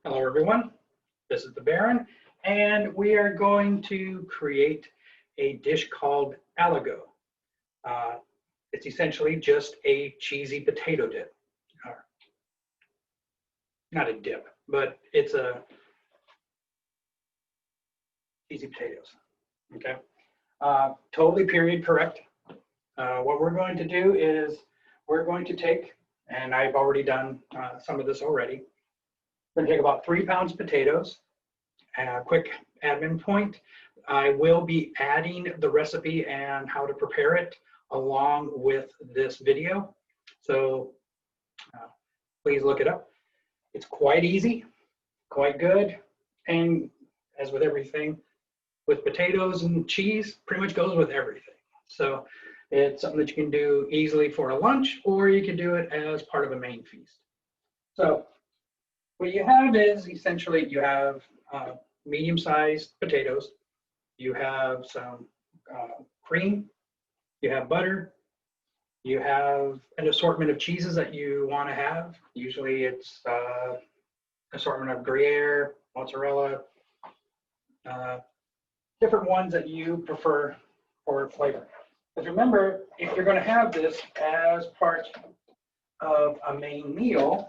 Hello everyone, this is the Baron, and we are going to create a dish called Aligot. It's essentially just a cheesy potato dip. Not a dip, but it's a cheesy potatoes, okay? Totally period correct. What we're going to do is we're going to take, and I've already done some of this already, we're going to take about 3 pounds potatoes. And a quick admin point, I will be adding the recipe and how to prepare it along with this video. So please look it up. It's quite easy, quite good. And as with everything, with potatoes and cheese, pretty much goes with everything. So it's something that you can do easily for a lunch, or you can do it as part of a main feast. So what you have is essentially you have medium-sized potatoes, you have some cream, you have butter, you have an assortment of cheeses that you want to have. Usually it's assortment of Gruyere, mozzarella, different ones that you prefer for flavor. But remember, if you're going to have this as part of a main meal,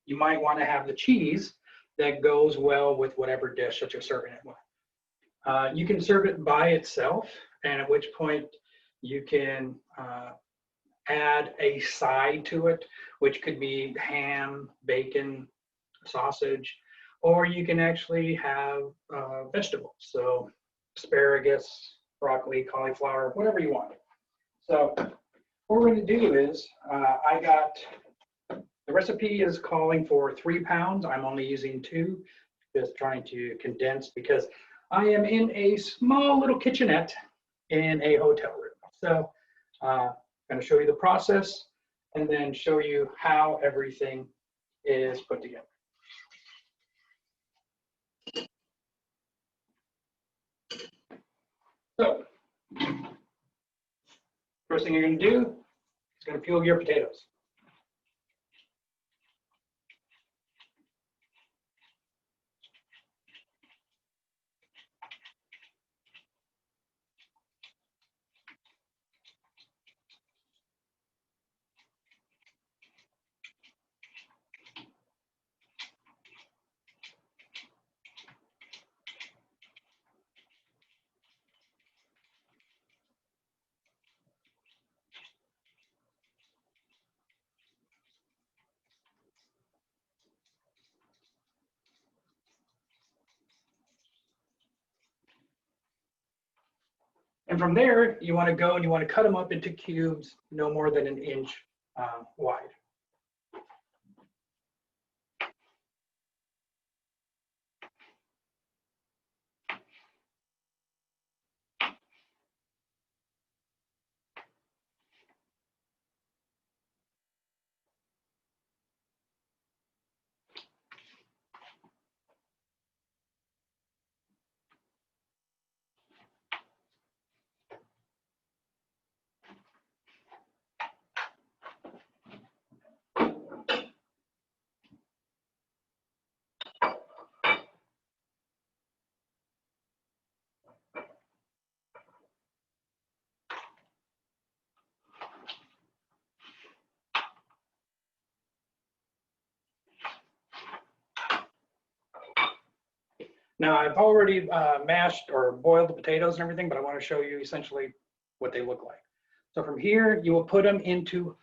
you might want to have the cheese that goes well with whatever dish that you're serving it with. You can serve it by itself, and at which point you can add a side to it, which could be ham, bacon, sausage, or you can actually have vegetables. So asparagus, broccoli, cauliflower, whatever you want. So what we're going to do is the recipe is calling for 3 pounds. I'm only using 2, just trying to condense because I am in a small little kitchenette in a hotel room. So I'm going to show you the process and then show you how everything is put together. So first thing you're going to do is going to peel your potatoes. And from there, you want to go and you want to cut them up into cubes no more than 1 inch wide. Now I've already mashed or boiled the potatoes and everything, but I want to show you essentially what they look like. So from here, you will put them into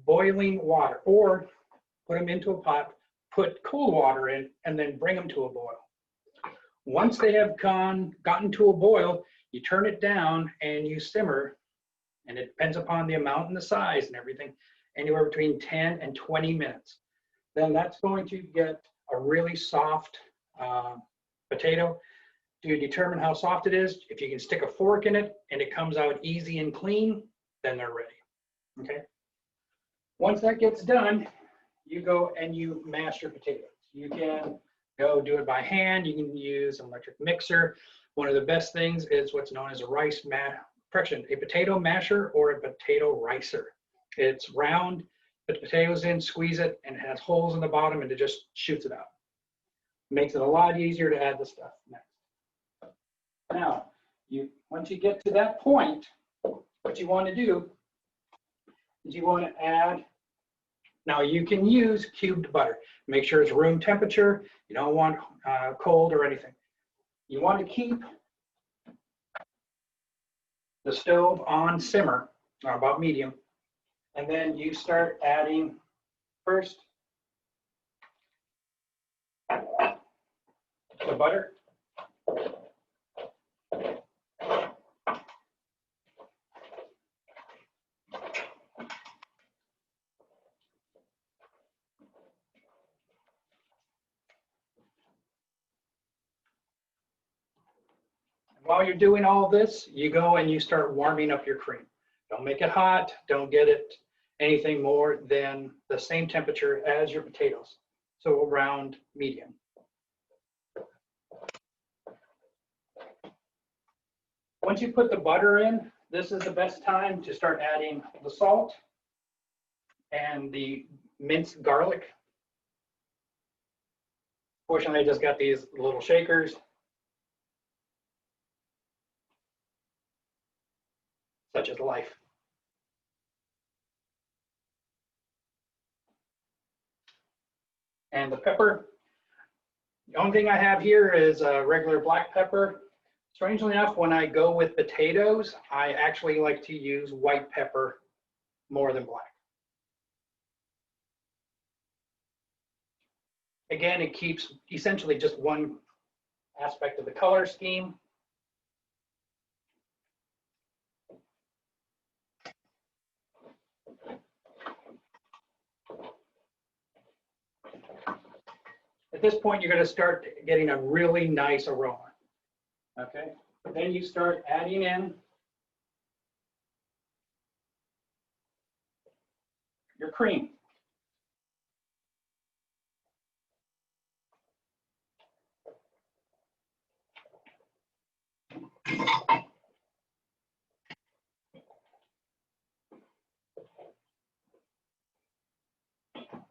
boiling water or put them into a pot, put cold water in, and then bring them to a boil. Once they have gotten to a boil, you turn it down and you simmer, and it depends upon the amount and the size and everything, anywhere between 10 and 20 minutes. Then that's going to get a really soft potato. To determine how soft it is, if you can stick a fork in it and it comes out easy and clean, then they're ready. Okay. Once that gets done, you go and you mash your potatoes. You can go do it by hand. You can use an electric mixer. One of the best things is what's known as a potato masher or a potato ricer. It's round, put the potatoes in, squeeze it, and it has holes in the bottom, and it just shoots it out. Makes it a lot easier to add the stuff next. Now, once you get to that point, what you want to do is you want to add, now you can use cubed butter. Make sure it's room temperature. You don't want cold or anything. You want to keep the stove on simmer, or about medium, and then you start adding first the butter. While you're doing all this, you go and you start warming up your cream. Don't make it hot. Don't get it anything more than the same temperature as your potatoes. So around medium. Once you put the butter in, this is the best time to start adding the salt and the minced garlic. Fortunately, I just got these little shakers. Such is life. And the pepper. The only thing I have here is a regular black pepper. Strangely enough, when I go with potatoes, I actually like to use white pepper more than black. Again, it keeps essentially just one aspect of the color scheme. At this point, you're going to start getting a really nice aroma. Okay, then you start adding in your cream.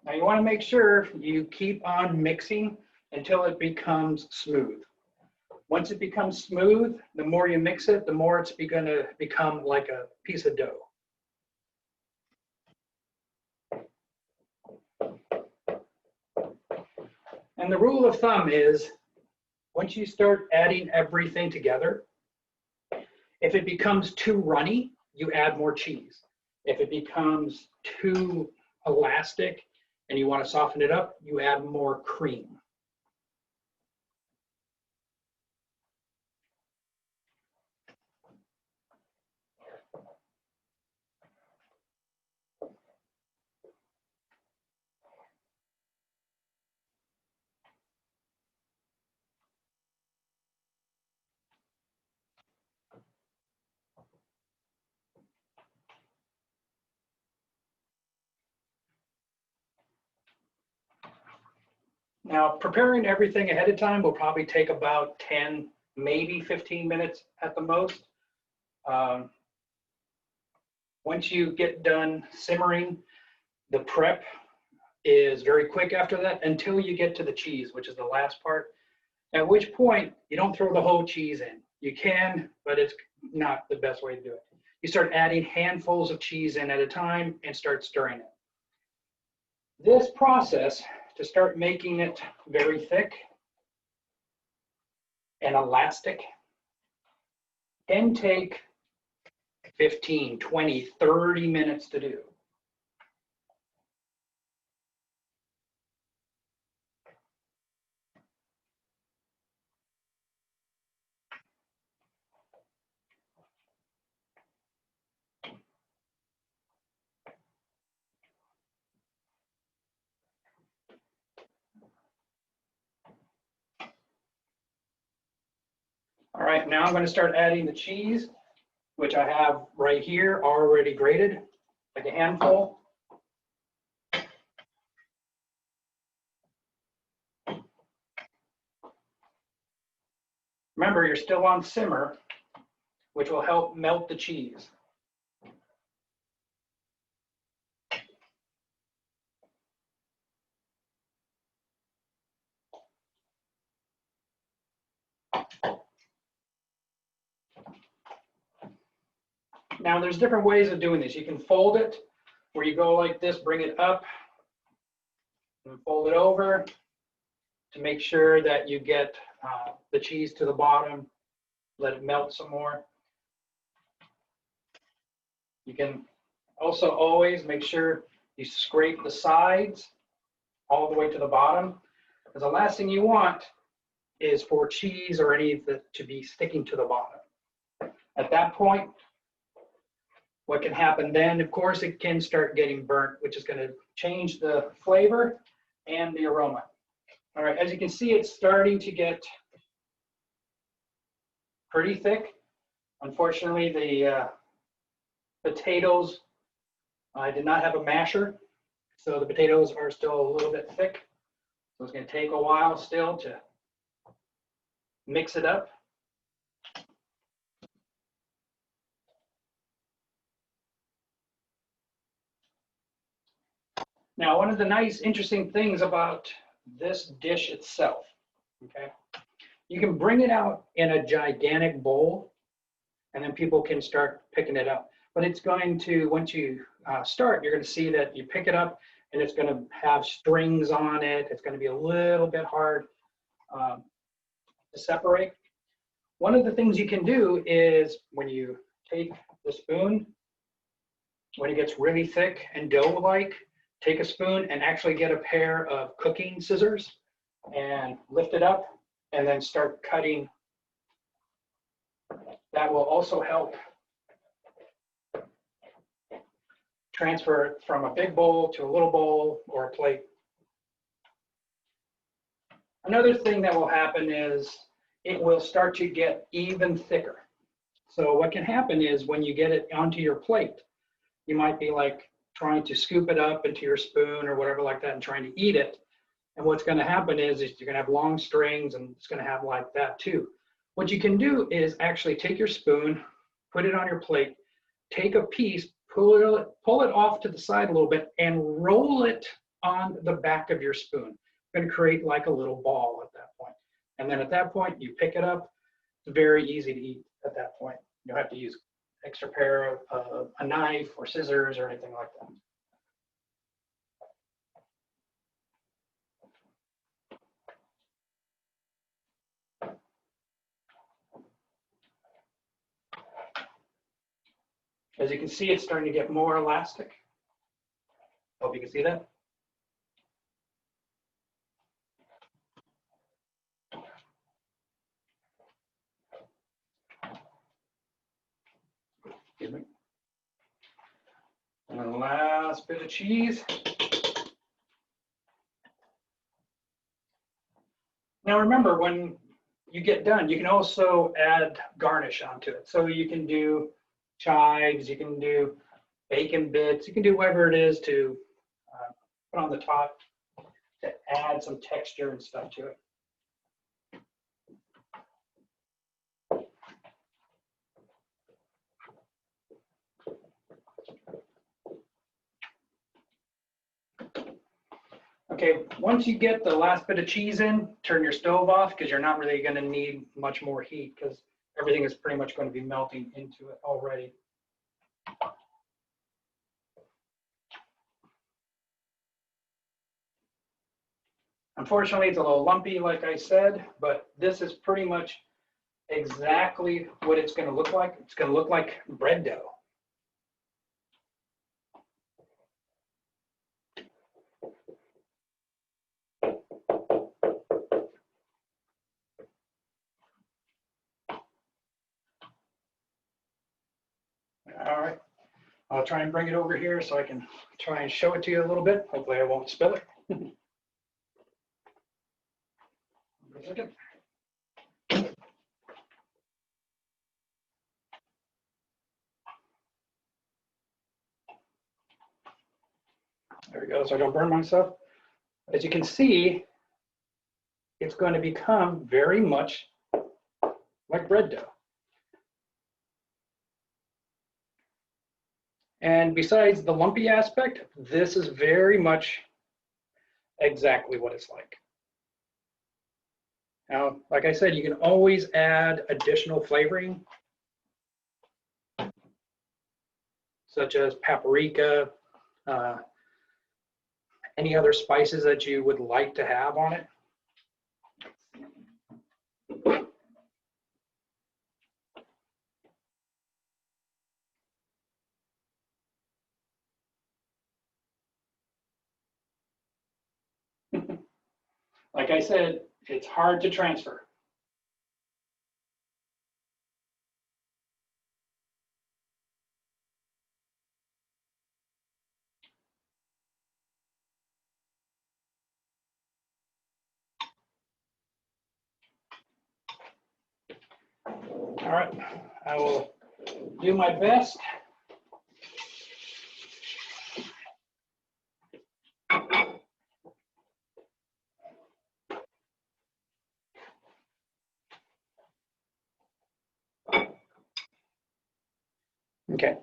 Now you want to make sure you keep on mixing until it becomes smooth. Once it becomes smooth, the more you mix it, the more it's going to become like a piece of dough. And the rule of thumb is, once you start adding everything together, if it becomes too runny, you add more cheese. If it becomes too elastic and you want to soften it up, you add more cream. Now, preparing everything ahead of time will probably take about 10, maybe 15 minutes at the most. Once you get done simmering, the prep is very quick after that until you get to the cheese, which is the last part, at which point you don't throw the whole cheese in. You can, but it's not the best way to do it. You start adding handfuls of cheese in at a time and start stirring it. This process, to start making it very thick and elastic, can take 15, 20, 30 minutes to do. All right, now I'm going to start adding the cheese, which I have right here already grated, like a handful. Remember, you're still on simmer, which will help melt the cheese. Now there's different ways of doing this. You can fold it where you go like this, bring it up, and fold it over to make sure that you get the cheese to the bottom, let it melt some more. You can also always make sure you scrape the sides all the way to the bottom, because the last thing you want is for cheese or any of it to be sticking to the bottom. At that point, what can happen then, of course, it can start getting burnt, which is going to change the flavor and the aroma. All right, as you can see, it's starting to get pretty thick. Unfortunately, the potatoes, I did not have a masher, so the potatoes are still a little bit thick. So it's going to take a while still to mix it up. Now, one of the nice, interesting things about this dish itself, okay, you can bring it out in a gigantic bowl, and then people can start picking it up. But it's going to, once you start, you're going to see that you pick it up, and it's going to have strings on it. It's going to be a little bit hard to separate. One of the things you can do is when you take the spoon, when it gets really thick and dough-like, take a spoon and actually get a pair of cooking scissors and lift it up and then start cutting. That will also help transfer it from a big bowl to a little bowl or a plate. Another thing that will happen is it will start to get even thicker. So what can happen is when you get it onto your plate, you might be like trying to scoop it up into your spoon or whatever like that and trying to eat it. And what's going to happen is you're going to have long strings, and it's going to have like that too. What you can do is actually take your spoon, put it on your plate, take a piece, pull it off to the side a little bit, and roll it on the back of your spoon. It's going to create like a little ball at that point. And then at that point, you pick it up. It's very easy to eat at that point. You don't have to use extra pair of a knife or scissors or anything like that. As you can see, it's starting to get more elastic. Hope you can see that. Excuse me. And the last bit of cheese. Now remember, when you get done, you can also add garnish onto it. So you can do chives, you can do bacon bits, you can do whatever it is to put on the top to add some texture and stuff to it. Okay, once you get the last bit of cheese in, turn your stove off because you're not really going to need much more heat because everything is pretty much going to be melting into it already. Unfortunately, it's a little lumpy, like I said, but this is pretty much exactly what it's going to look like. It's going to look like bread dough. All right, I'll try and bring it over here so I can try and show it to you a little bit. Hopefully I won't spill it. There we go, so I don't burn myself. As you can see, it's going to become very much like bread dough. And besides the lumpy aspect, this is very much exactly what it's like. Now, like I said, you can always add additional flavoring. such as paprika, any other spices that you would like to have on it. Like I said, it's hard to transfer. All right, I will do my best. Okay,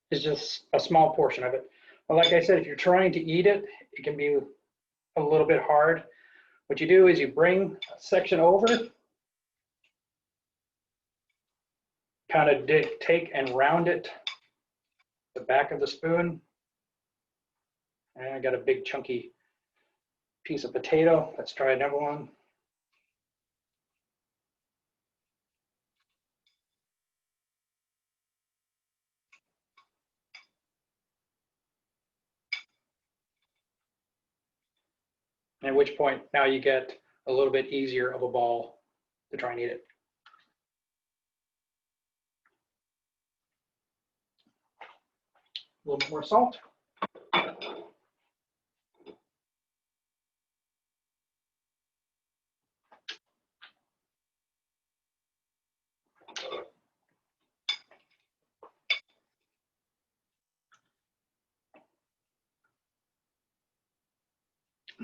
it's just a small portion of it. But like I said, if you're trying to eat it, it can be a little bit hard. What you do is you bring a section over, kind of take and round it, the back of the spoon. And I got a big chunky piece of potato. Let's try another one. At which point now you get a little bit easier of a ball to try and eat it. A little bit more salt.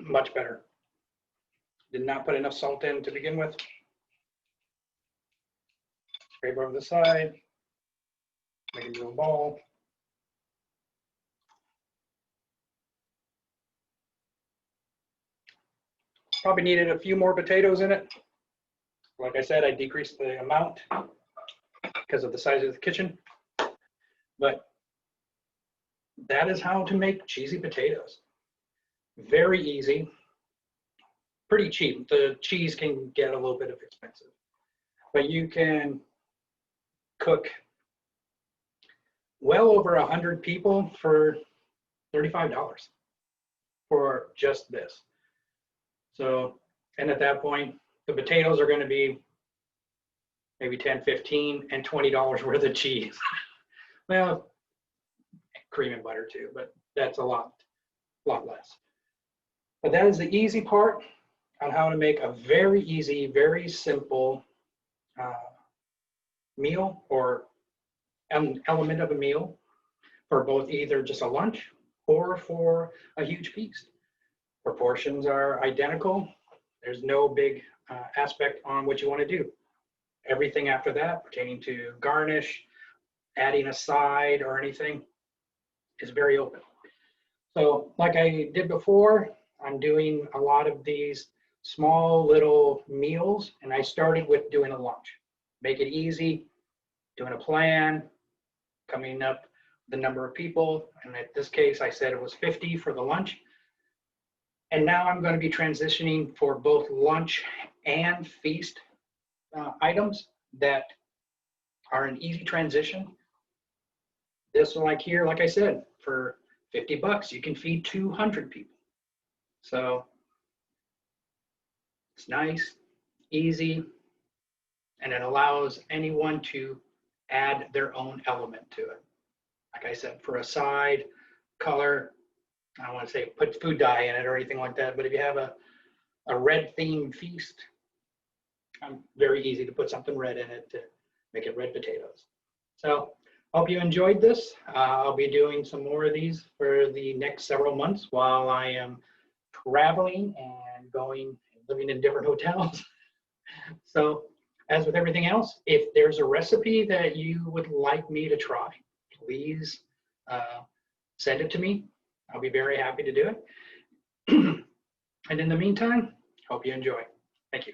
Much better. Did not put enough salt in to begin with. Scrape over the side, make it into a ball. Probably needed a few more potatoes in it. Like I said, I decreased the amount because of the size of the kitchen. But that is how to make cheesy potatoes. Very easy, pretty cheap. The cheese can get a little bit expensive, but you can cook well over 100 people for $35 for just this. So, and at that point, the potatoes are going to be maybe 10, 15, and $20 worth of cheese. Well, cream and butter too, but that's a lot less. But that is the easy part on how to make a very easy, very simple meal or an element of a meal for both either just a lunch or for a huge feast. Proportions are identical. There's no big aspect on what you want to do. Everything after that pertaining to garnish, adding a side or anything is very open. So like I did before, I'm doing a lot of these small little meals, and I started with doing a lunch. Make it easy, doing a plan, coming up the number of people, and in this case I said it was 50 for the lunch. And now I'm going to be transitioning for both lunch and feast items that are an easy transition. This one, like here, like I said, for $50, you can feed 200 people. So it's nice, easy, and it allows anyone to add their own element to it. Like I said, for a side, color, I don't want to say put food dye in it or anything like that, but if you have a red themed feast, very easy to put something red in it to make it red potatoes. So hope you enjoyed this. I'll be doing some more of these for the next several months while I am traveling and living in different hotels. So as with everything else, if there's a recipe that you would like me to try, please send it to me. I'll be very happy to do it. And in the meantime, hope you enjoy. Thank you.